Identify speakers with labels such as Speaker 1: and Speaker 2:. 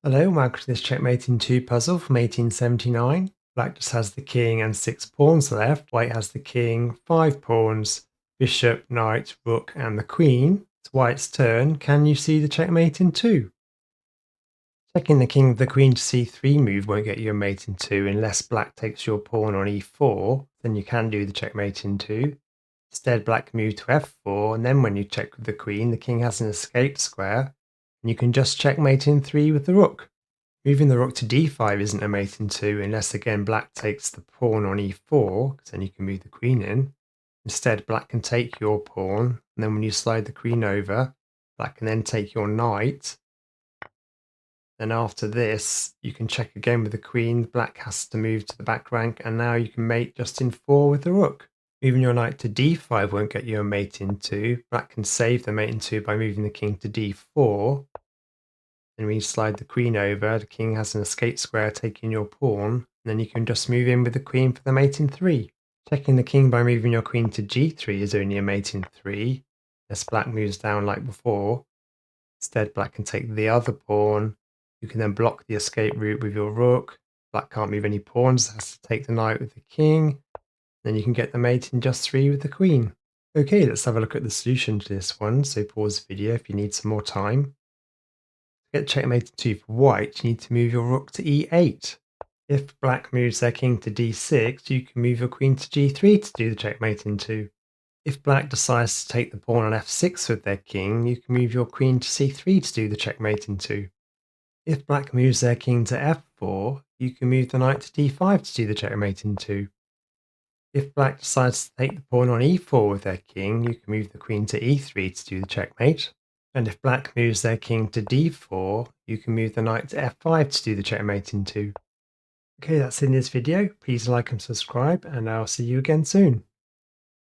Speaker 1: Hello, welcome to this checkmate in 2 puzzle from 1879. Black just has the king and 6 pawns left. White has the king, 5 pawns, bishop, knight, rook and the queen. It's White's turn. Can you see the checkmate in 2? Checking the king with the queen to c3 move won't get you a mate in 2 unless black takes your pawn on e4. Then you can do the checkmate in 2. Instead, black can move to f4, and then when you check with the queen, the king has an escape square, and you can just checkmate in 3 with the rook. Moving the rook to d5 isn't a mate in 2 unless again black takes the pawn on e4, because then you can move the queen in. Instead, black can take your pawn, and then when you slide the queen over, black can then take your knight. Then after this, you can check again with the queen. Black has to move to the back rank, and now you can mate just in 4 with the rook. Moving your knight to d5 won't get you a mate in 2. Black can save the mate in 2 by moving the king to d4. Then when you slide the queen over, the king has an escape square taking your pawn, and then you can just move in with the queen for the mate in 3. Checking the king by moving your queen to g3 is only a mate in 3, unless black moves down like before. Instead, black can take the other pawn. You can then block the escape route with your rook. Black can't move any pawns, has to take the knight with the king. Then you can get the mate in just 3 with the queen. Okay, let's have a look at the solution to this one. So pause the video if you need some more time. To get checkmate in 2 for white, you need to move your rook to e8. If black moves their king to d6, you can move your queen to g3 to do the checkmate in 2. If black decides to take the pawn on f6 with their king, you can move your queen to c3 to do the checkmate in 2. If black moves their king to f4, you can move the knight to d5 to do the checkmate in 2. If black decides to take the pawn on e4 with their king, you can move the queen to e3 to do the checkmate. And if black moves their king to d4, you can move the knight to f5 to do the checkmate in 2. Okay, that's it in this video. Please like and subscribe, and I'll see you again soon.